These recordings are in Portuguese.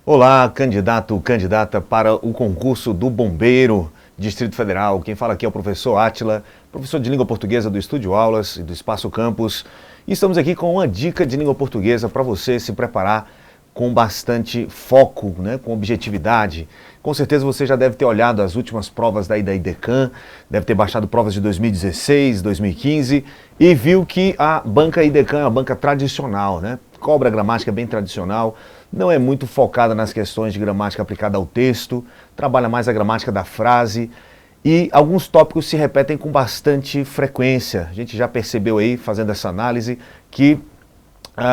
Olá, candidato, candidata para o concurso do Bombeiro, Distrito Federal. Quem fala aqui é o professor Átila, professor de língua portuguesa do Estúdio Aulas e do Espaço Campus. E estamos aqui com uma dica de língua portuguesa para você se preparar com bastante foco, com objetividade. Com certeza você já deve ter olhado as últimas provas da IDECAN, deve ter baixado provas de 2016, 2015 e viu que a banca IDECAN é uma banca tradicional, cobra gramática bem tradicional, não é muito focada nas questões de gramática aplicada ao texto, trabalha mais a gramática da frase e alguns tópicos se repetem com bastante frequência. A gente já percebeu aí, fazendo essa análise, que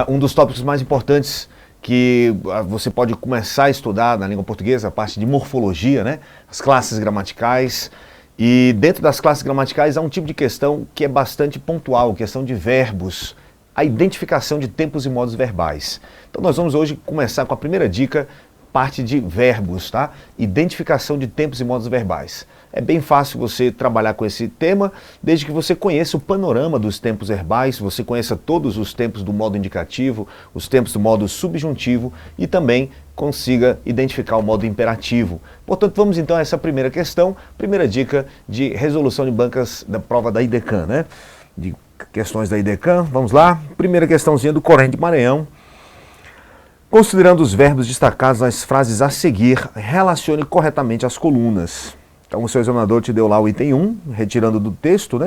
um dos tópicos mais importantes que você pode começar a estudar na língua portuguesa, a parte de morfologia, as classes gramaticais. E dentro das classes gramaticais há um tipo de questão que é bastante pontual, questão de verbos, a identificação de tempos e modos verbais. Então nós vamos hoje começar com a primeira dica, parte de verbos, tá? Identificação de tempos e modos verbais. É bem fácil você trabalhar com esse tema, desde que você conheça o panorama dos tempos verbais, você conheça todos os tempos do modo indicativo, os tempos do modo subjuntivo e também consiga identificar o modo imperativo. Portanto, vamos então a essa primeira questão, primeira dica de resolução de bancas da prova da IDECAN, de questões da IDECAN. Vamos lá, primeira questãozinha do Corrente de Maranhão. Considerando os verbos destacados nas frases a seguir, relacione corretamente as colunas. Então o seu examinador te deu lá o item 1, retirando do texto,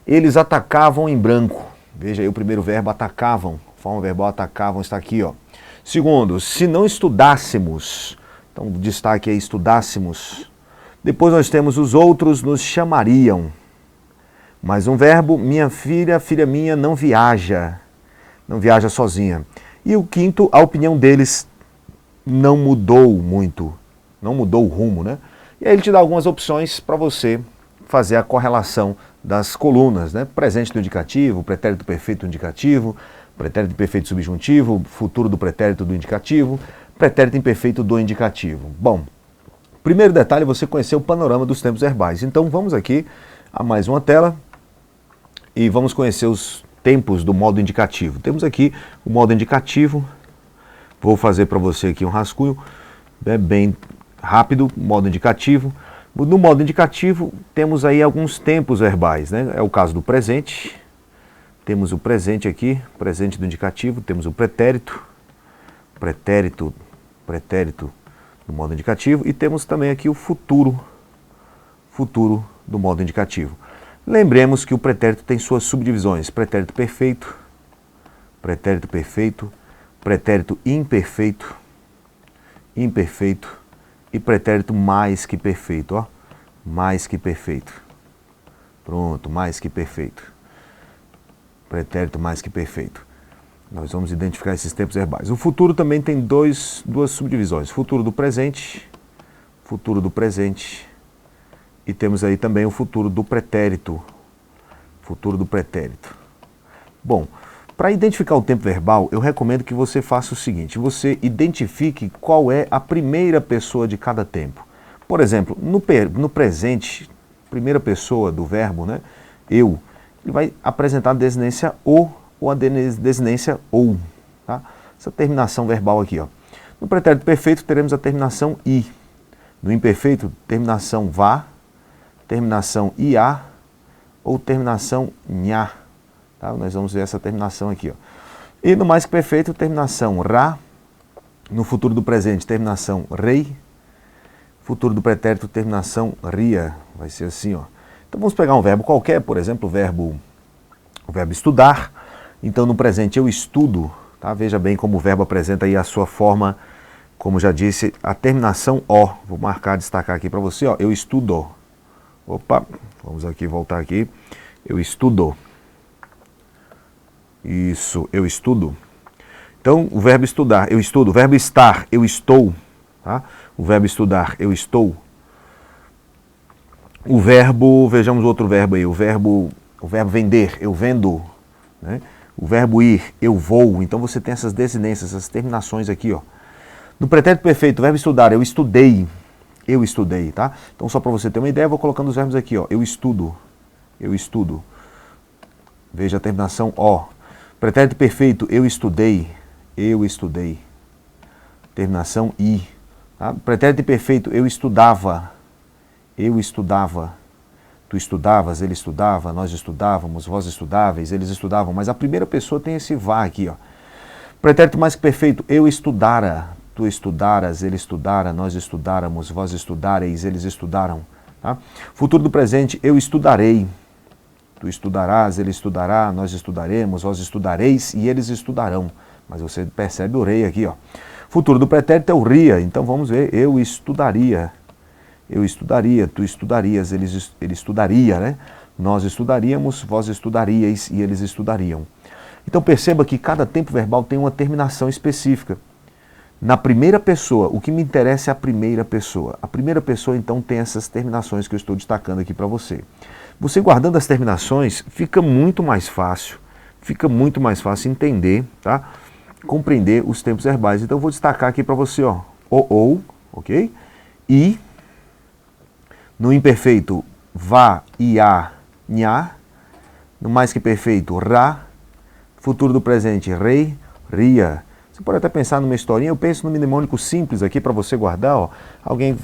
Eles atacavam em branco. Veja aí o primeiro verbo, atacavam. Forma verbal, atacavam, está aqui, ó. Segundo, se não estudássemos. Então destaque aí, estudássemos. Depois nós temos os outros nos chamariam. Mais um verbo, minha filha, filha minha, não viaja. Não viaja sozinha. E o quinto, a opinião deles não mudou muito, não mudou o rumo, E aí ele te dá algumas opções para você fazer a correlação das colunas, Presente do indicativo, pretérito perfeito do indicativo, pretérito imperfeito subjuntivo, futuro do pretérito do indicativo, pretérito imperfeito do indicativo. Bom, primeiro detalhe é você conhecer o panorama dos tempos verbais. Então vamos aqui a mais uma tela e vamos conhecer os tempos do modo indicativo. Temos aqui o modo indicativo, vou fazer para você aqui um rascunho, bem rápido, modo indicativo. No modo indicativo temos aí alguns tempos verbais, É o caso do presente, temos o presente aqui, presente do indicativo, temos o pretérito do modo indicativo e temos também aqui o futuro do modo indicativo. Lembremos que o pretérito tem suas subdivisões, pretérito perfeito, pretérito imperfeito e pretérito mais que perfeito, ó, mais que perfeito. Pronto, mais que perfeito. Pretérito mais que perfeito. Nós vamos identificar esses tempos verbais. O futuro também tem duas subdivisões, futuro do presente e temos aí também o futuro do pretérito. Bom, para identificar o tempo verbal, eu recomendo que você faça o seguinte, você identifique qual é a primeira pessoa de cada tempo. Por exemplo, no presente, primeira pessoa do verbo, eu, ele vai apresentar a desinência o ou a desinência ou, tá? Essa terminação verbal aqui, ó. No pretérito perfeito teremos a terminação i. No imperfeito, terminação vá, terminação ia ou terminação nha. Tá? Nós vamos ver essa terminação aqui, ó. E no mais que perfeito, terminação ra. No futuro do presente, terminação rei. Futuro do pretérito, terminação ria. Vai ser assim, ó. Então vamos pegar um verbo qualquer, por exemplo, o verbo estudar. Então no presente eu estudo, tá? Veja bem como o verbo apresenta aí a sua forma, como já disse, a terminação o. Vou marcar, destacar aqui para você, ó. Eu estudo. Opa, vamos aqui, voltar aqui. Eu estudo. Isso, eu estudo. Então, o verbo estudar, eu estudo. O verbo estar, eu estou. Tá? O verbo estudar, eu estou. O verbo, vejamos outro verbo aí. O verbo vender, eu vendo. O verbo ir, eu vou. Então, você tem essas desinências, essas terminações aqui, ó. No pretérito perfeito, o verbo estudar, eu estudei. Eu estudei, tá? Então, só para você ter uma ideia, eu vou colocando os verbos aqui, ó. Eu estudo. Eu estudo. Veja a terminação o. Pretérito perfeito, eu estudei. Eu estudei. Terminação i. Tá? Pretérito imperfeito, eu estudava. Eu estudava. Tu estudavas, ele estudava, nós estudávamos, vós estudáveis, eles estudavam. Mas a primeira pessoa tem esse vá aqui, ó. Pretérito mais que perfeito, eu estudara. Tu estudaras, ele estudara, nós estudáramos, vós estudareis, eles estudaram. Tá? Futuro do presente, eu estudarei. Tu estudarás, ele estudará, nós estudaremos, vós estudareis e eles estudarão. Mas você percebe o rei aqui, ó. Futuro do pretérito é o ria. Então vamos ver, eu estudaria. Eu estudaria, tu estudarias, ele estudaria, né? Nós estudaríamos, vós estudaríeis e eles estudariam. Então perceba que cada tempo verbal tem uma terminação específica. Na primeira pessoa, o que me interessa é a primeira pessoa. A primeira pessoa, então, tem essas terminações que eu estou destacando aqui para você. Você guardando as terminações, fica muito mais fácil entender, tá? Compreender os tempos verbais. Então eu vou destacar aqui para você, ó, ou, ok? E, no imperfeito, vá, ia, nha. No mais que perfeito, ra. Futuro do presente, rei, ria. Você pode até pensar numa historinha, eu penso no mnemônico simples aqui para você guardar, ó. Alguém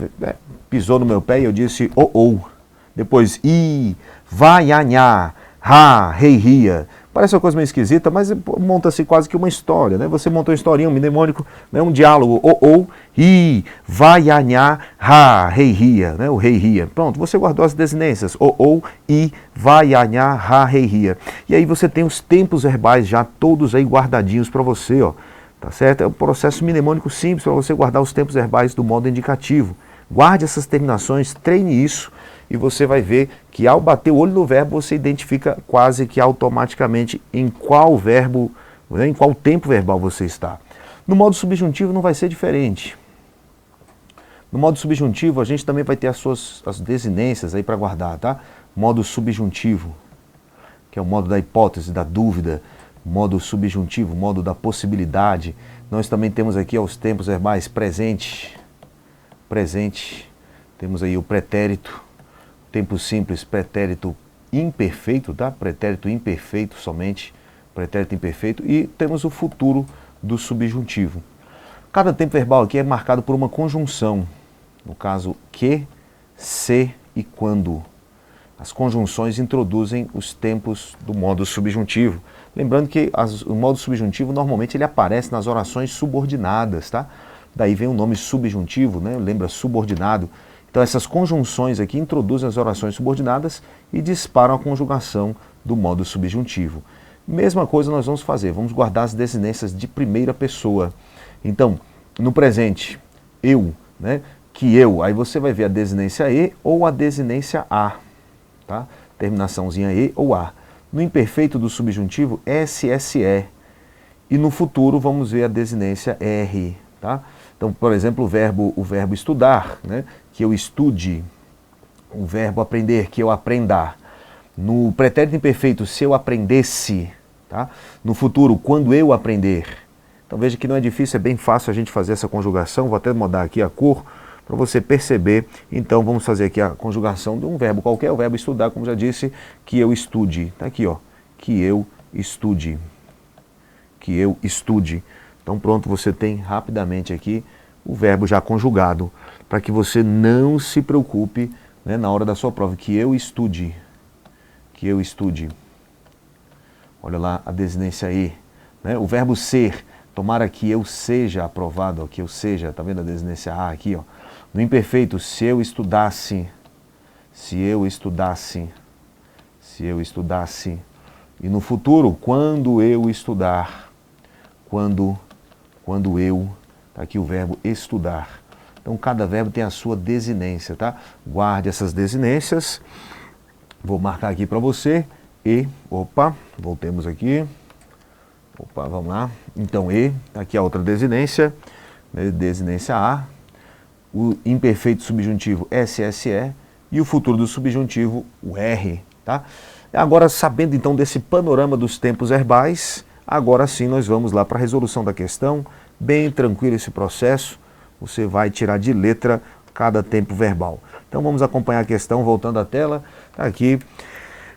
pisou no meu pé e eu disse ou. Depois, i, vá, ia, nha, ra, rei, ria. Parece uma coisa meio esquisita, mas monta-se quase que uma história, né? Você montou uma historinha, um mnemônico, né? Um diálogo, ou, i, vai, nha, ra, rei, ria, né? O rei ria. Pronto, você guardou as desinências, ou, i, vai, nha, ra, rei, ria. E aí você tem os tempos verbais já todos aí guardadinhos para você, ó. Tá certo? É um processo mnemônico simples para você guardar os tempos verbais do modo indicativo. Guarde essas terminações, treine isso e você vai ver que ao bater o olho no verbo você identifica quase que automaticamente em qual verbo, em qual tempo verbal você está. No modo subjuntivo não vai ser diferente. No modo subjuntivo a gente também vai ter as desinências aí para guardar, tá? Modo subjuntivo, que é o modo da hipótese, da dúvida. Modo subjuntivo, modo da possibilidade. Nós também temos aqui os tempos verbais presente, temos aí o pretérito, tempo simples, pretérito imperfeito, tá? Pretérito imperfeito somente, pretérito imperfeito, e temos o futuro do subjuntivo. Cada tempo verbal aqui é marcado por uma conjunção, no caso que, se e quando. As conjunções introduzem os tempos do modo subjuntivo. Lembrando que o modo subjuntivo normalmente ele aparece nas orações subordinadas, tá? Daí vem o nome subjuntivo, né? Lembra subordinado. Então essas conjunções aqui introduzem as orações subordinadas e disparam a conjugação do modo subjuntivo. Mesma coisa nós vamos fazer, vamos guardar as desinências de primeira pessoa. Então, no presente, eu, né? Que eu, aí você vai ver a desinência e ou a desinência a. Tá? Terminaçãozinha E ou A. No imperfeito do subjuntivo, SSE. E no futuro vamos ver a desinência R. Tá? Então, por exemplo, o verbo estudar, né? Que eu estude. O verbo aprender, que eu aprenda. No pretérito imperfeito, se eu aprendesse. Tá? No futuro, quando eu aprender. Então veja que não é difícil, é bem fácil a gente fazer essa conjugação. Vou até mudar aqui a cor para você perceber. Então vamos fazer aqui a conjugação de um verbo qualquer, o verbo estudar, como já disse, que eu estude. Está aqui, ó, que eu estude. Que eu estude. Então pronto, você tem rapidamente aqui o verbo já conjugado, para que você não se preocupe, né, na hora da sua prova, que eu estude. Que eu estude. Olha lá a desinência E. Né? O verbo ser, tomara que eu seja aprovado, ó, que eu seja, tá vendo a desinência A aqui, ó. No imperfeito, se eu estudasse, se eu estudasse, se eu estudasse. E no futuro, quando eu estudar, quando eu, tá aqui o verbo estudar. Então cada verbo tem a sua desinência, tá? Guarde essas desinências. Vou marcar aqui para você. E, opa, voltemos aqui. Opa, vamos lá. Então E, tá aqui a outra desinência, né? Desinência A. O imperfeito subjuntivo SSE e o futuro do subjuntivo, o R. Tá? Agora, sabendo então desse panorama dos tempos verbais, agora sim nós vamos lá para a resolução da questão. Bem tranquilo esse processo, você vai tirar de letra cada tempo verbal. Então vamos acompanhar a questão, voltando à tela. Tá aqui.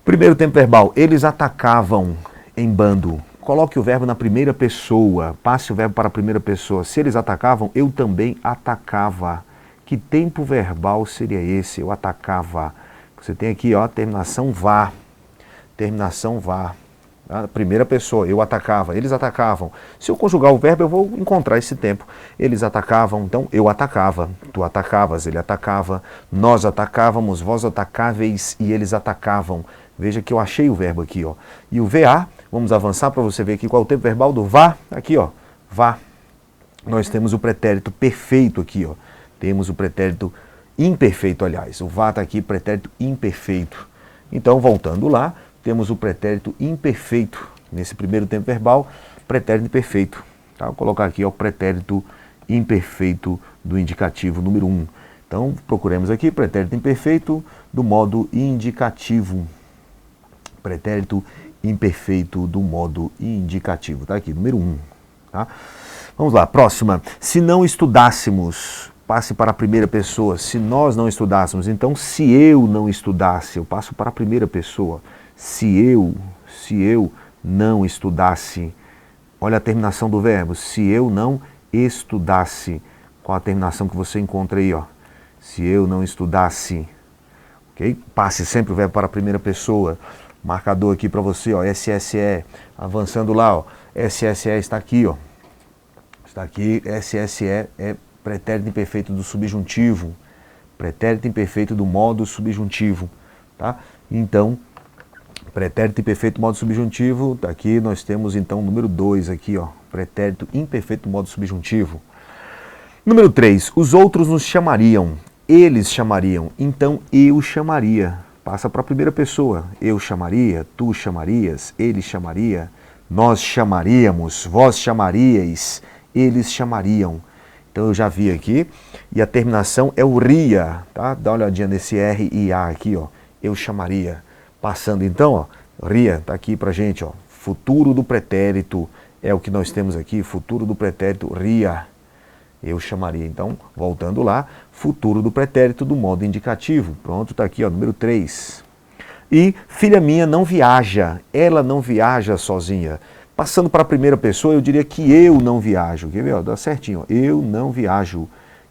Primeiro tempo verbal, eles atacavam em bando. coloque o verbo na primeira pessoa, passe o verbo para a primeira pessoa. Se eles atacavam, eu também atacava. Que tempo verbal seria esse? Eu atacava. Você tem aqui, ó, terminação vá. Terminação vá. A primeira pessoa, eu atacava, eles atacavam. Se eu conjugar o verbo, eu vou encontrar esse tempo. Eles atacavam, então eu atacava, tu atacavas, ele atacava, nós atacávamos, vós atacáveis e eles atacavam. Veja que eu achei o verbo aqui, ó. E o VA, vamos avançar para você ver aqui qual é o tempo verbal do vá. Aqui, ó, vá. Nós temos o pretérito perfeito aqui, ó. Temos o pretérito imperfeito, aliás. O vá está aqui, pretérito imperfeito. Então, voltando lá, temos o pretérito imperfeito. Nesse primeiro tempo verbal, pretérito imperfeito. Tá? Vou colocar aqui, ó, o pretérito imperfeito do indicativo número 1. Então, procuremos aqui pretérito imperfeito do modo indicativo. Pretérito imperfeito do modo indicativo. Tá aqui, número 1. Tá? Vamos lá, próxima. Se não estudássemos, passe para a primeira pessoa. Se nós não estudássemos, então se eu não estudasse, eu passo para a primeira pessoa. Se eu não estudasse, olha a terminação do verbo. Se eu não estudasse, qual a terminação que você encontra aí, ó? Se eu não estudasse, ok? Passe sempre o verbo para a primeira pessoa. Marcador aqui para você, ó, SSE, avançando lá, ó, SSE está aqui, ó, está aqui, SSE é pretérito imperfeito do subjuntivo, pretérito imperfeito do modo subjuntivo, tá? Então, pretérito imperfeito do modo subjuntivo, aqui nós temos então o número 2 aqui, ó, pretérito imperfeito do modo subjuntivo. Número 3, os outros nos chamariam, eles chamariam, então eu chamaria. Passa para a primeira pessoa. Eu chamaria, tu chamarias, ele chamaria, nós chamaríamos, vós chamaríeis, eles chamariam. Então eu já vi aqui. E a terminação é o ria, tá? Dá uma olhadinha nesse R e A aqui, ó. Eu chamaria. Passando então, ó, ria, tá aqui pra gente, ó. Futuro do pretérito é o que nós temos aqui, futuro do pretérito ria. Eu chamaria, então, voltando lá, futuro do pretérito do modo indicativo. Pronto, está aqui, ó, número 3. E filha minha não viaja, ela não viaja sozinha. Passando para a primeira pessoa, eu diria que eu não viajo. Quer ver? Ó, dá certinho, ó, eu não viajo.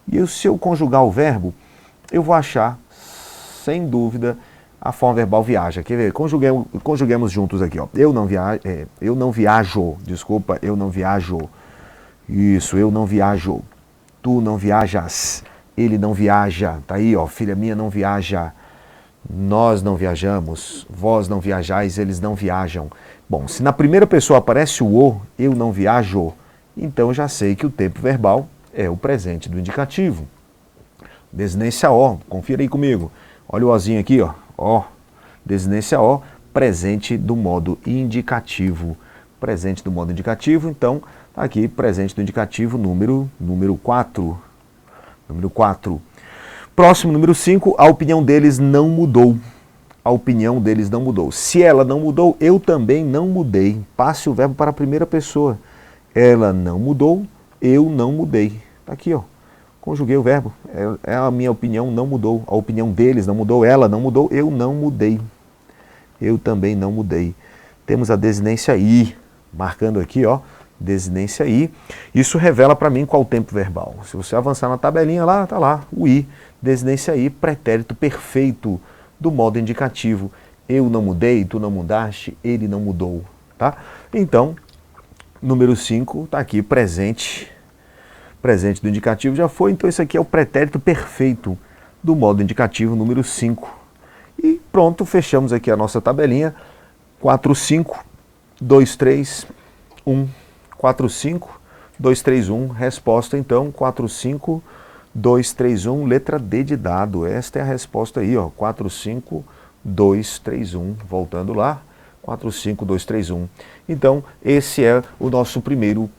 E se eu conjugar o verbo, eu vou achar, sem dúvida, a forma verbal viaja. Quer ver? Conjuguemos juntos aqui, ó. Eu não viajo, desculpa, eu não viajo. Isso, eu não viajo. Tu não viajas, ele não viaja, tá aí, ó, filha minha não viaja, nós não viajamos, vós não viajais, eles não viajam. Bom, se na primeira pessoa aparece o, eu não viajo, então já sei que o tempo verbal é o presente do indicativo. Desinência O, confira aí comigo, olha o ozinho aqui, ó, desinência O, presente do modo indicativo. Presente do modo indicativo, então, aqui, presente do indicativo, número 4. Número 4. Próximo, número 5, a opinião deles não mudou. A opinião deles não mudou. Se ela não mudou, eu também não mudei. Passe o verbo para a primeira pessoa. Ela não mudou, eu não mudei. Está aqui, ó. Conjuguei o verbo. A minha opinião não mudou. A opinião deles não mudou. Ela não mudou, eu não mudei. Eu também não mudei. Temos a desinência I. Marcando aqui, ó, desinência I. Isso revela para mim qual o tempo verbal. Se você avançar na tabelinha lá, tá lá, o I. Desinência I, pretérito perfeito do modo indicativo. Eu não mudei, tu não mudaste, ele não mudou, tá? Então, número 5 tá aqui, presente. Presente do indicativo já foi, então isso aqui é o pretérito perfeito do modo indicativo número 5. E pronto, fechamos aqui a nossa tabelinha. 4, 5. 2, 3, 1, 4, 5, 2, 3, 1, resposta então, 4, 5, 2, 3, 1, letra D de dado, esta é a resposta aí, ó, 4, 5, 2, 3, 1, voltando lá, 4, 5, 2, 3, 1. Então, esse é o nosso primeiro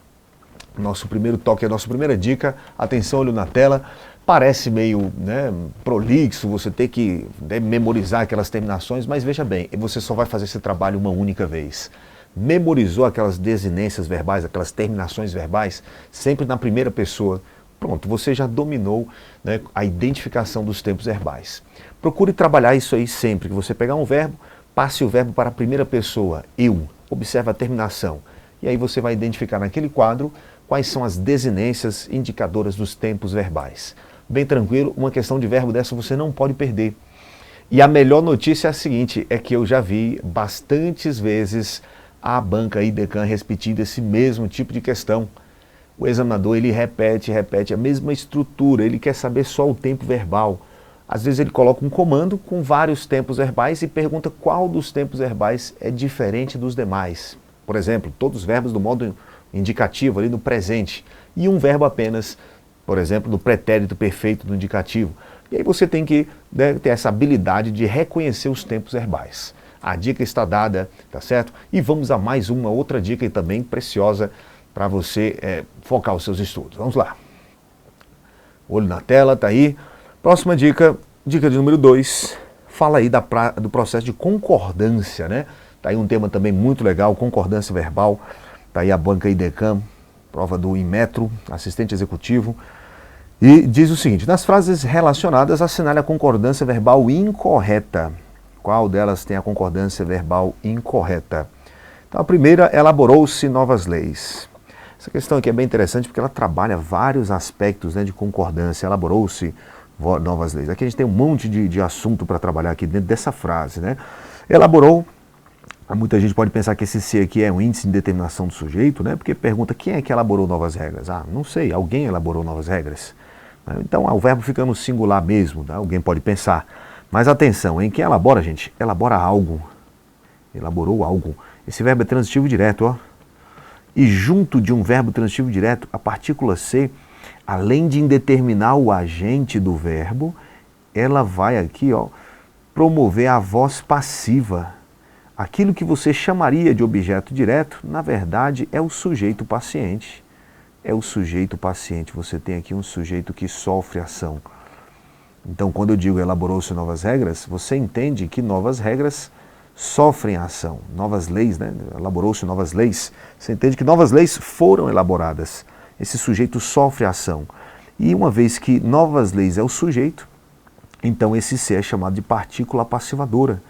toque, a nossa primeira dica, atenção, olho na tela. Parece meio, né, prolixo, você ter que, né, memorizar aquelas terminações, mas veja bem, você só vai fazer esse trabalho uma única vez. Memorizou aquelas desinências verbais, aquelas terminações verbais, sempre na primeira pessoa. Pronto, você já dominou, né, a identificação dos tempos verbais. Procure trabalhar isso aí sempre, que você pegar um verbo, passe o verbo para a primeira pessoa, eu. Observe a terminação. E aí você vai identificar naquele quadro quais são as desinências indicadoras dos tempos verbais. Bem tranquilo, uma questão de verbo dessa você não pode perder. E a melhor notícia é a seguinte, é que eu já vi bastantes vezes a banca IDECAN repetindo esse mesmo tipo de questão. O examinador, ele repete a mesma estrutura, ele quer saber só o tempo verbal. Às vezes ele coloca um comando com vários tempos verbais e pergunta qual dos tempos verbais é diferente dos demais. Por exemplo, todos os verbos do modo indicativo ali no presente e um verbo apenas, por exemplo, no pretérito perfeito do indicativo. E aí você tem que ter essa habilidade de reconhecer os tempos verbais. A dica está dada, tá certo? E vamos a mais uma outra dica e também preciosa para você focar os seus estudos. Vamos lá. Olho na tela, tá aí. Próxima dica, dica de número 2, fala aí do processo de concordância, né? Tá aí um tema também muito legal, concordância verbal. Tá aí a banca IDECAN, prova do Inmetro, assistente executivo. E diz o seguinte, nas frases relacionadas, assinale a concordância verbal incorreta. Qual delas tem a concordância verbal incorreta? Então, a primeira, elaborou-se novas leis. Essa questão aqui é bem interessante porque ela trabalha vários aspectos, né, de concordância. Elaborou-se novas leis. Aqui a gente tem um monte de assunto para trabalhar aqui dentro dessa frase, né? Elaborou, muita gente pode pensar que esse se aqui é um índice de determinação do sujeito, né? Porque pergunta quem é que elaborou novas regras? Ah, não sei, alguém elaborou novas regras. Então o verbo fica no singular mesmo, tá? Alguém pode pensar. Mas atenção, em quem elabora, gente? Elabora algo. Elaborou algo. Esse verbo é transitivo direto, ó. E junto de um verbo transitivo direto, a partícula C, além de indeterminar o agente do verbo, ela vai aqui, ó, promover a voz passiva. Aquilo que você chamaria de objeto direto, na verdade, é o sujeito paciente. É o sujeito paciente. Você tem aqui um sujeito que sofre ação. Então, quando eu digo elaborou-se novas regras, você entende que novas regras sofrem a ação. Novas leis, né? Elaborou-se novas leis. Você entende que novas leis foram elaboradas. Esse sujeito sofre a ação. E uma vez que novas leis é o sujeito, então esse ser é chamado de partícula passivadora.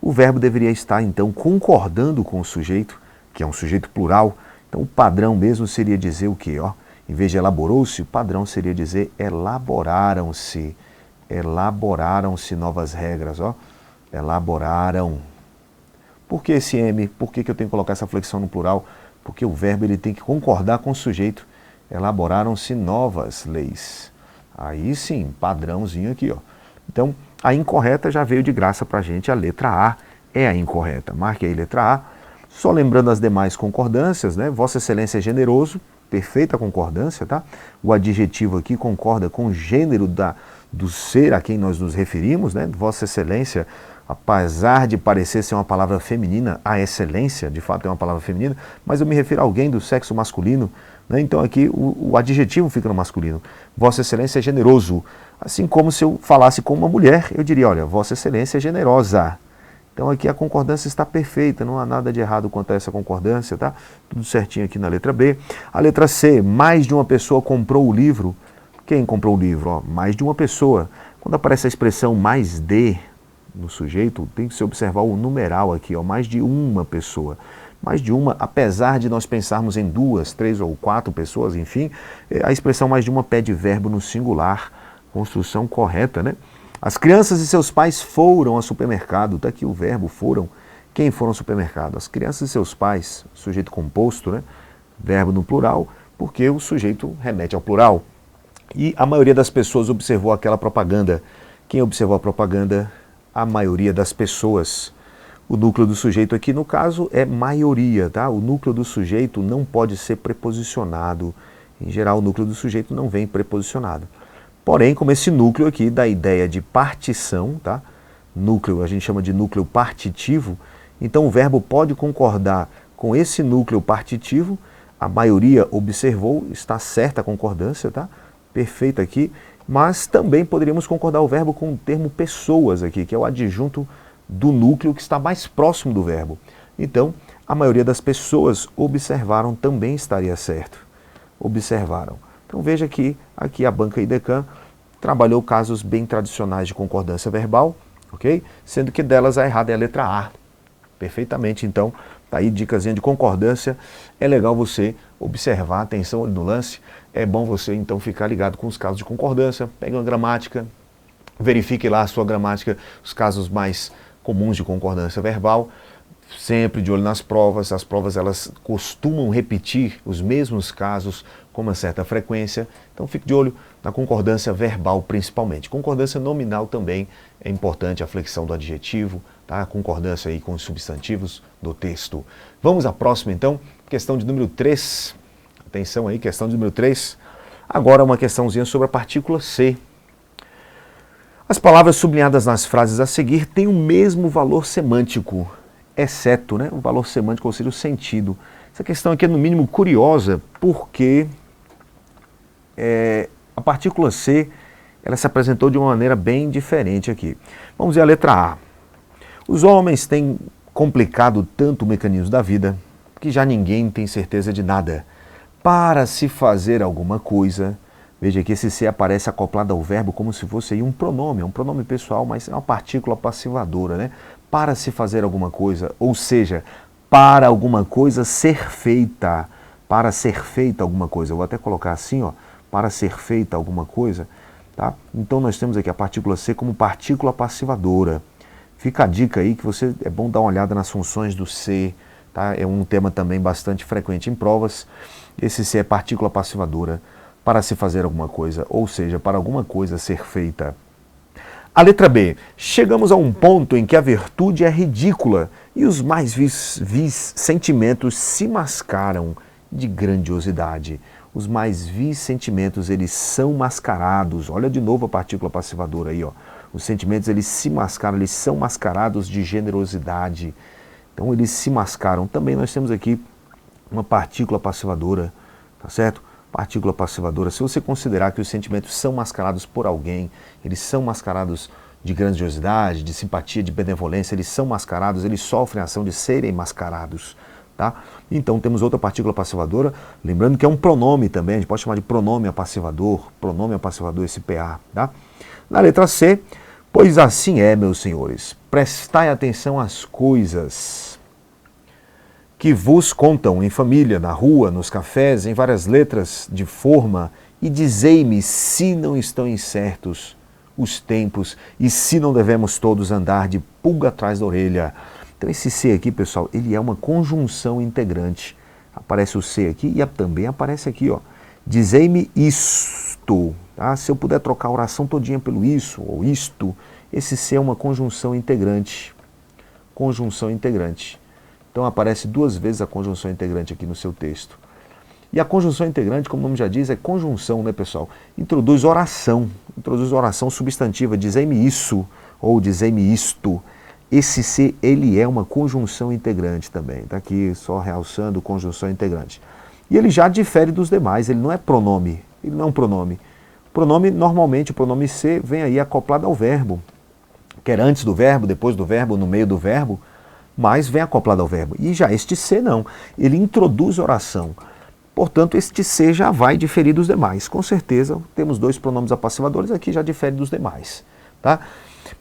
O verbo deveria estar, então, concordando com o sujeito, que é um sujeito plural. Então o padrão mesmo seria dizer o quê? Ó? Em vez de elaborou-se, o padrão seria dizer elaboraram-se. Elaboraram-se novas regras. Ó? Elaboraram. Por que esse M? Por que eu tenho que colocar essa flexão no plural? Porque o verbo ele tem que concordar com o sujeito. Elaboraram-se novas leis. Aí sim, padrãozinho aqui, ó. Então, a incorreta já veio de graça para a gente, a letra A é a incorreta. Marque aí letra A. Só lembrando as demais concordâncias, né? Vossa Excelência é generoso, perfeita concordância, tá? O adjetivo aqui concorda com o gênero do ser a quem nós nos referimos, né? Vossa Excelência, apesar de parecer ser uma palavra feminina, a excelência, de fato é uma palavra feminina, mas eu me refiro a alguém do sexo masculino, né? Então aqui o adjetivo fica no masculino. Vossa Excelência é generoso. Assim como se eu falasse com uma mulher, eu diria, olha, Vossa Excelência é generosa. Então aqui a concordância está perfeita, não há nada de errado quanto a essa concordância, tá? Tudo certinho aqui na letra B. A letra C, mais de uma pessoa comprou o livro. Quem comprou o livro? Ó, mais de uma pessoa. Quando aparece a expressão mais de no sujeito, tem que se observar o numeral aqui, ó, mais de uma pessoa. Mais de uma, apesar de nós pensarmos em 2, 3 ou 4 pessoas, enfim, a expressão mais de uma pede verbo no singular, construção correta, né? As crianças e seus pais foram ao supermercado, está aqui o verbo foram. Quem foram ao supermercado? As crianças e seus pais, sujeito composto, né? Verbo no plural, porque o sujeito remete ao plural. E a maioria das pessoas observou aquela propaganda. Quem observou a propaganda? A maioria das pessoas. O núcleo do sujeito aqui, no caso, é maioria, tá? O núcleo do sujeito não pode ser preposicionado. Em geral, o núcleo do sujeito não vem preposicionado. Porém, como esse núcleo aqui dá ideia de partição, tá? Núcleo, a gente chama de núcleo partitivo, então o verbo pode concordar com esse núcleo partitivo, a maioria observou, está certa a concordância, tá? Perfeito aqui, mas também poderíamos concordar o verbo com o termo pessoas aqui, que é o adjunto do núcleo que está mais próximo do verbo. Então, a maioria das pessoas observaram também estaria certo. Observaram. Então veja que aqui a banca IDECAN trabalhou casos bem tradicionais de concordância verbal, ok? Sendo que delas a errada é a letra A. Perfeitamente, então, Tá aí, dicasinha de concordância. É legal você observar, atenção no lance. É bom você então ficar ligado com os casos de concordância. Pega uma gramática, verifique lá a sua gramática, os casos mais comuns de concordância verbal. Sempre de olho nas provas. As provas elas costumam repetir os mesmos casos com uma certa frequência. Então fique de olho na concordância verbal principalmente. Concordância nominal também é importante, a flexão do adjetivo, tá? A concordância aí com os substantivos do texto. Vamos à próxima então, questão de número 3. Atenção aí, questão de número 3. Agora uma questãozinha sobre a partícula C. As palavras sublinhadas nas frases a seguir têm o mesmo valor semântico, exceto, né, o valor semântico, ou seja, o sentido. Essa questão aqui é no mínimo curiosa, porque a partícula C ela se apresentou de uma maneira bem diferente aqui. Vamos ver a letra A. Os homens têm complicado tanto o mecanismo da vida que já ninguém tem certeza de nada. Para se fazer alguma coisa, veja que esse C aparece acoplado ao verbo como se fosse aí um pronome pessoal, mas é uma partícula passivadora, né? Para se fazer alguma coisa, ou seja, para alguma coisa ser feita, para ser feita alguma coisa. Eu vou até colocar assim, ó, para ser feita alguma coisa, tá? Então nós temos aqui a partícula C como partícula passivadora. Fica a dica aí que é bom dar uma olhada nas funções do C, tá? É um tema também bastante frequente em provas. Esse C é partícula passivadora, para se fazer alguma coisa, ou seja, para alguma coisa ser feita. A letra B. Chegamos a um ponto em que a virtude é ridícula e os mais vis sentimentos se mascaram de grandiosidade. Os mais vis sentimentos, eles são mascarados. Olha de novo a partícula passivadora aí, ó. Os sentimentos, eles se mascaram, eles são mascarados de generosidade. Então, eles se mascaram. Também nós temos aqui uma partícula passivadora, tá certo? Partícula passivadora. Se você considerar que os sentimentos são mascarados por alguém, eles são mascarados de grandiosidade, de simpatia, de benevolência, eles são mascarados, eles sofrem a ação de serem mascarados, tá? Então temos outra partícula passivadora, lembrando que é um pronome também, a gente pode chamar de pronome apassivador, esse PA, tá? Na letra C, pois assim é, meus senhores, prestai atenção às coisas que vos contam em família, na rua, nos cafés, em várias letras de forma, e dizei-me se não estão incertos os tempos e se não devemos todos andar de pulga atrás da orelha. Então esse C aqui, pessoal, ele é uma conjunção integrante. Aparece o C aqui e também aparece aqui, ó. Dizei-me isto, tá? Se eu puder trocar a oração todinha pelo isso ou isto, esse C é uma conjunção integrante. Conjunção integrante. Então aparece duas vezes a conjunção integrante aqui no seu texto. E a conjunção integrante, como o nome já diz, é conjunção, né, pessoal? Introduz oração substantiva, dizei-me isso ou dizei-me isto. Esse C, ele é uma conjunção integrante também. Está aqui só realçando conjunção integrante. E ele já difere dos demais, ele não é pronome, ele não é um pronome. Pronome, normalmente, o pronome C vem aí acoplado ao verbo. Quer antes do verbo, depois do verbo, no meio do verbo, mas vem acoplado ao verbo. E já este C não, ele introduz oração. Portanto, este C já vai diferir dos demais. Com certeza, temos dois pronomes apassivadores aqui, já difere dos demais. Tá?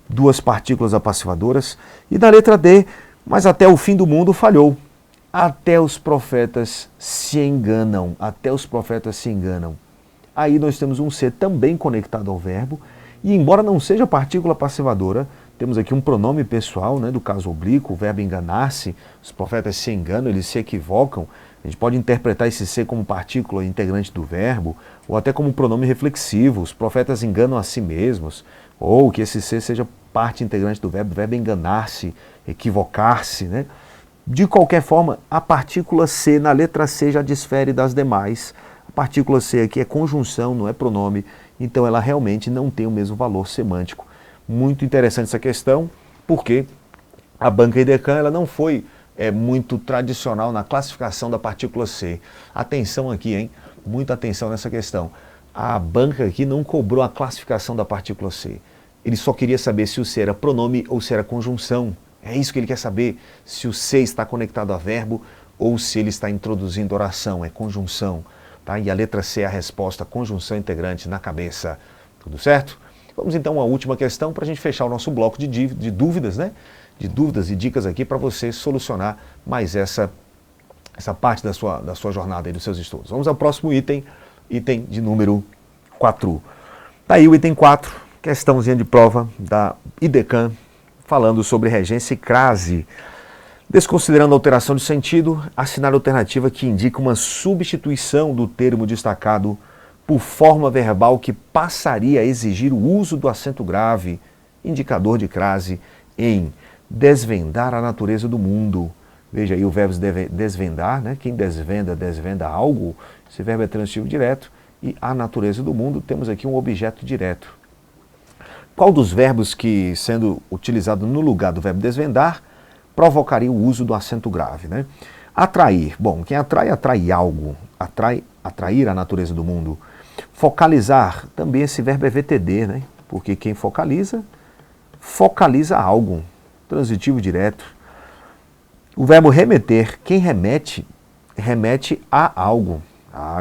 Duas partículas apassivadoras. E na letra D, mas até o fim do mundo falhou. Até os profetas se enganam. Até os profetas se enganam. Aí nós temos um C também conectado ao verbo. E embora não seja partícula passivadora, temos aqui um pronome pessoal, né, do caso oblíquo, o verbo enganar-se. Os profetas se enganam, eles se equivocam. A gente pode interpretar esse ser como partícula integrante do verbo, ou até como pronome reflexivo. Os profetas enganam a si mesmos, ou que esse ser seja parte integrante do verbo enganar-se, equivocar-se, né? De qualquer forma, a partícula C na letra C já difere das demais. A partícula C aqui é conjunção, não é pronome, então ela realmente não tem o mesmo valor semântico. Muito interessante essa questão, porque a banca IDECAN ela não foi muito tradicional na classificação da partícula C. Atenção aqui, hein? Muita atenção nessa questão. A banca aqui não cobrou a classificação da partícula C. Ele só queria saber se o C era pronome ou se era conjunção. É isso que ele quer saber, se o C está conectado a verbo ou se ele está introduzindo oração, é conjunção. Tá? E a letra C é a resposta, conjunção integrante na cabeça. Tudo certo? Vamos então a uma última questão para a gente fechar o nosso bloco de dúvidas, né? De dúvidas e dicas aqui para você solucionar mais essa parte da sua jornada e dos seus estudos. Vamos ao próximo item de número 4. Tá aí o item 4, questãozinha de prova da IDECAM, falando sobre regência e crase. Desconsiderando a alteração de sentido, assinar a alternativa que indica uma substituição do termo destacado por forma verbal que passaria a exigir o uso do acento grave, indicador de crase, em desvendar a natureza do mundo. Veja aí o verbo desvendar, né? Quem desvenda algo. Esse verbo é transitivo direto. E a natureza do mundo, temos aqui um objeto direto. Qual dos verbos que, sendo utilizado no lugar do verbo desvendar, provocaria o uso do acento grave, né? Atrair. Bom, quem atrai algo. Atrair a natureza do mundo. Focalizar. Também esse verbo é VTD, né? Porque quem focaliza algo. Transitivo direto. O verbo remeter. Quem remete a algo.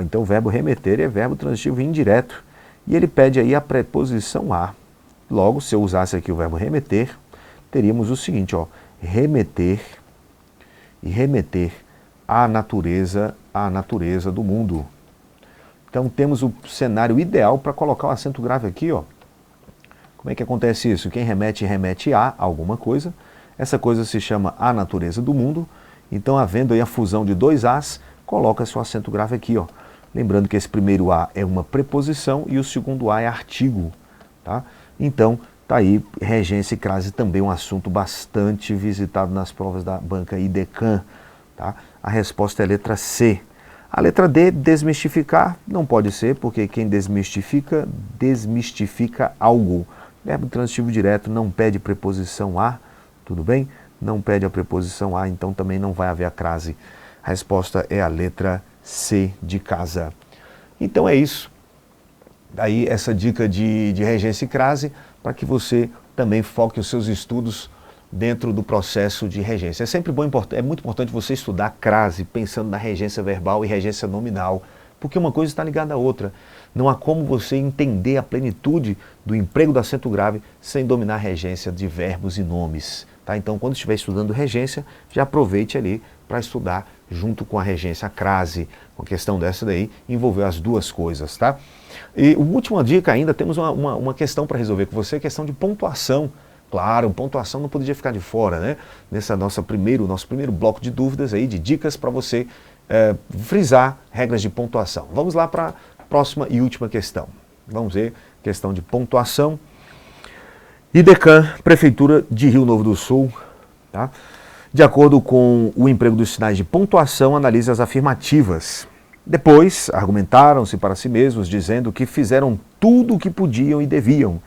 Então o verbo remeter é verbo transitivo indireto. E ele pede aí a preposição a. Logo, se eu usasse aqui o verbo remeter, teríamos o seguinte, ó. Remeter à natureza do mundo. Então temos o cenário ideal para colocar o acento grave aqui, ó. Como é que acontece isso? Quem remete a alguma coisa. Essa coisa se chama a natureza do mundo. Então, havendo aí a fusão de dois as, coloca-se o acento grave aqui, ó. Lembrando que esse primeiro a é uma preposição e o segundo a é artigo, tá? Então, tá aí, regência e crase também um assunto bastante visitado nas provas da banca IDECAM, tá? A resposta é a letra C. A letra D, desmistificar, não pode ser, porque quem desmistifica algo. Verbo transitivo direto não pede preposição a, tudo bem? Não pede a preposição a, então também não vai haver a crase. A resposta é a letra C de casa. Então é isso. Daí essa dica de regência e crase, para que você também foque os seus estudos dentro do processo de regência. É sempre é muito importante você estudar crase, pensando na regência verbal e regência nominal, porque uma coisa está ligada à outra. Não há como você entender a plenitude do emprego do acento grave sem dominar a regência de verbos e nomes. Tá? Então, quando estiver estudando regência, já aproveite ali para estudar junto com a regência, a crase. Uma questão dessa daí envolveu as duas coisas, tá? E última dica ainda, temos uma questão para resolver com você, a questão de pontuação. Claro, pontuação não poderia ficar de fora, né? Nosso primeiro bloco de dúvidas aí, de dicas para você frisar regras de pontuação. Vamos lá para a próxima e última questão. Vamos ver, questão de pontuação. IDECAM, Prefeitura de Rio Novo do Sul, tá? De acordo com o emprego dos sinais de pontuação, analise as afirmativas. Depois, argumentaram-se para si mesmos, dizendo que fizeram tudo o que podiam e deviam.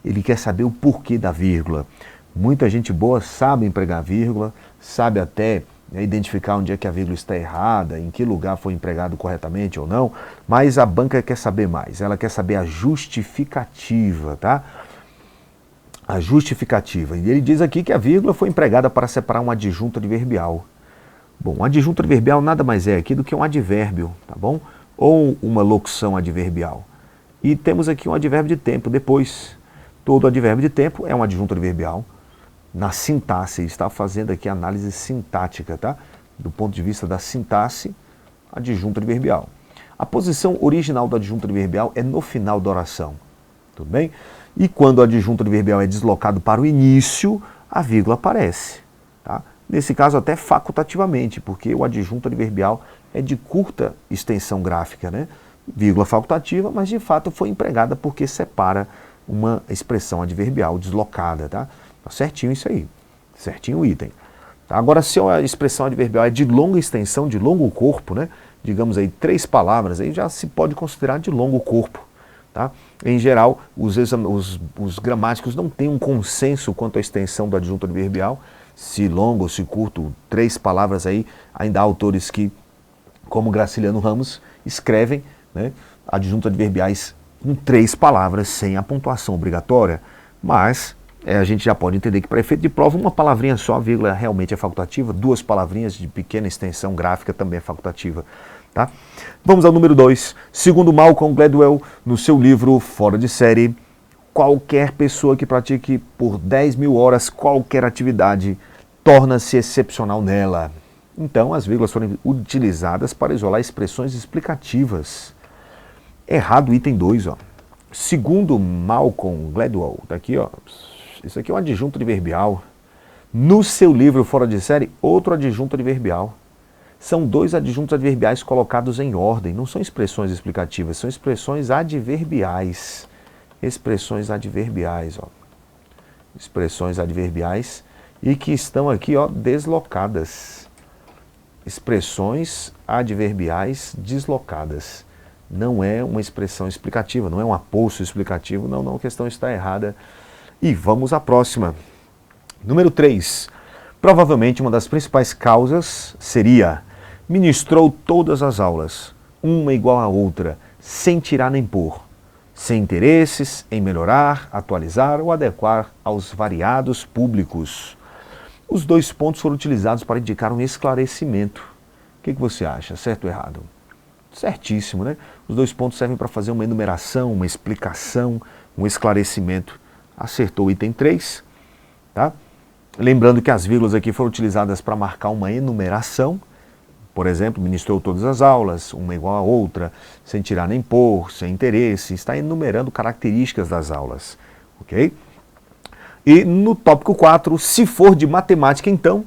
Ele quer saber o porquê da vírgula. Muita gente boa sabe empregar vírgula, sabe até identificar onde é que a vírgula está errada, em que lugar foi empregado corretamente ou não, mas a banca quer saber mais. Ela quer saber a justificativa, tá? A justificativa. E ele diz aqui que a vírgula foi empregada para separar um adjunto adverbial. Bom, um adjunto adverbial nada mais é aqui do que um advérbio, tá bom? Ou uma locução adverbial. E temos aqui um advérbio de tempo depois. Todo advérbio de tempo é um adjunto adverbial. Na sintaxe, está fazendo aqui a análise sintática, tá? Do ponto de vista da sintaxe, adjunto adverbial. A posição original do adjunto adverbial é no final da oração, tudo bem? E quando o adjunto adverbial é deslocado para o início, a vírgula aparece, tá? Nesse caso até facultativamente, porque o adjunto adverbial é de curta extensão gráfica, né? Vírgula facultativa, mas de fato foi empregada porque separa uma expressão adverbial deslocada, tá? Tá certinho isso aí, certinho o item. Tá? Agora, se a expressão adverbial é de longa extensão, de longo corpo, né? Digamos aí 3 palavras, aí já se pode considerar de longo corpo, tá? Em geral, os gramáticos não têm um consenso quanto à extensão do adjunto adverbial, se longo ou se curto, 3 palavras aí, ainda há autores que, como Graciliano Ramos, escrevem, né, adjuntos adverbiais com 3 palavras, sem a pontuação obrigatória, mas a gente já pode entender que para efeito de prova, uma palavrinha só, a vírgula realmente é facultativa, 2 palavrinhas de pequena extensão gráfica também é facultativa. Tá? Vamos ao número 2. Segundo Malcolm Gladwell, no seu livro Fora de Série, qualquer pessoa que pratique por 10 mil horas qualquer atividade torna-se excepcional nela. Então, as vírgulas foram utilizadas para isolar expressões explicativas. Errado o item 2, ó. Segundo Malcolm Gladwell, tá aqui, ó. Isso aqui é um adjunto adverbial. No seu livro Fora de Série, outro adjunto adverbial. São dois adjuntos adverbiais colocados em ordem. Não são expressões explicativas, são expressões adverbiais. Expressões adverbiais, ó. Expressões adverbiais e que estão aqui, ó, deslocadas. Expressões adverbiais deslocadas. Não é uma expressão explicativa, não é um aposto explicativo, não, a questão está errada. E vamos à próxima. Número 3. Provavelmente uma das principais causas seria: ministrou todas as aulas, uma igual à outra, sem tirar nem pôr, sem interesses em melhorar, atualizar ou adequar aos variados públicos. Os 2 pontos foram utilizados para indicar um esclarecimento. O que você acha? Certo ou errado? Certíssimo, né? Os 2 pontos servem para fazer uma enumeração, uma explicação, um esclarecimento. Acertou o item 3, tá? Lembrando que as vírgulas aqui foram utilizadas para marcar uma enumeração. Por exemplo, ministrou todas as aulas, uma igual a outra, sem tirar nem pôr, sem interesse. Está enumerando características das aulas, ok? E no tópico 4, se for de matemática, então,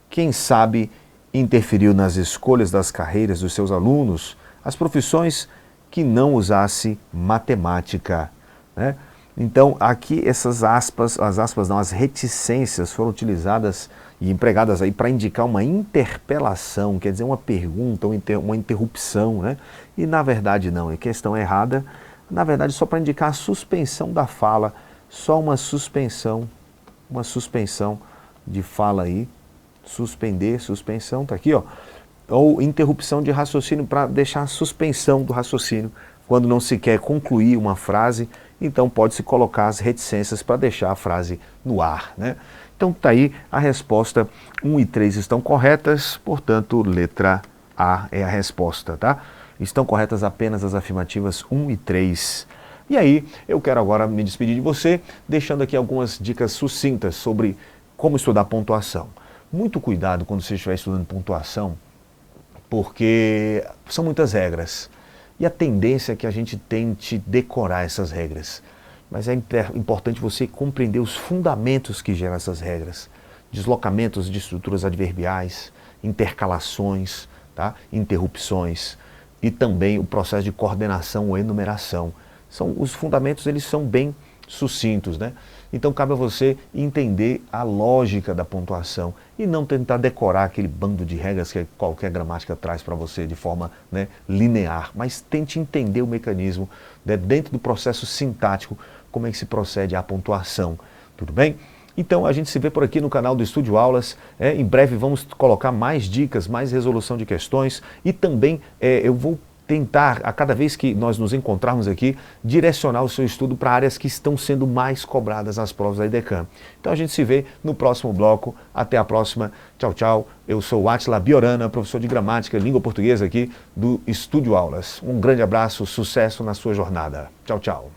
quem sabe interferiu nas escolhas das carreiras dos seus alunos, as profissões que não usasse matemática, né? Então, aqui essas aspas, as reticências foram utilizadas e empregadas aí para indicar uma interpelação, quer dizer, uma pergunta, uma interrupção, né? E na verdade não, é questão errada, na verdade só para indicar a suspensão da fala, só uma suspensão de fala aí, suspensão, tá aqui, ó, ou interrupção de raciocínio para deixar a suspensão do raciocínio, quando não se quer concluir uma frase, então pode-se colocar as reticências para deixar a frase no ar, né? Então tá aí a resposta, 1 e 3 estão corretas, portanto, letra A é a resposta, tá? Estão corretas apenas as afirmativas 1 e 3. E aí, eu quero agora me despedir de você, deixando aqui algumas dicas sucintas sobre como estudar pontuação. Muito cuidado quando você estiver estudando pontuação, porque são muitas regras. E a tendência é que a gente tente decorar essas regras. Mas é importante você compreender os fundamentos que geram essas regras. Deslocamentos de estruturas adverbiais, intercalações, tá? Interrupções e também o processo de coordenação ou enumeração. Os fundamentos, eles são bem sucintos, né? Então cabe a você entender a lógica da pontuação e não tentar decorar aquele bando de regras que qualquer gramática traz para você de forma, né, linear, mas tente entender o mecanismo, né, dentro do processo sintático, como é que se procede à pontuação, tudo bem? Então a gente se vê por aqui no canal do Estúdio Aulas, em breve vamos colocar mais dicas, mais resolução de questões e também eu vou tentar, a cada vez que nós nos encontrarmos aqui, direcionar o seu estudo para áreas que estão sendo mais cobradas nas provas da IDECAM. Então a gente se vê no próximo bloco. Até a próxima. Tchau, tchau. Eu sou o Átila Biorana, professor de gramática e língua portuguesa aqui do Estúdio Aulas. Um grande abraço, sucesso na sua jornada. Tchau, tchau.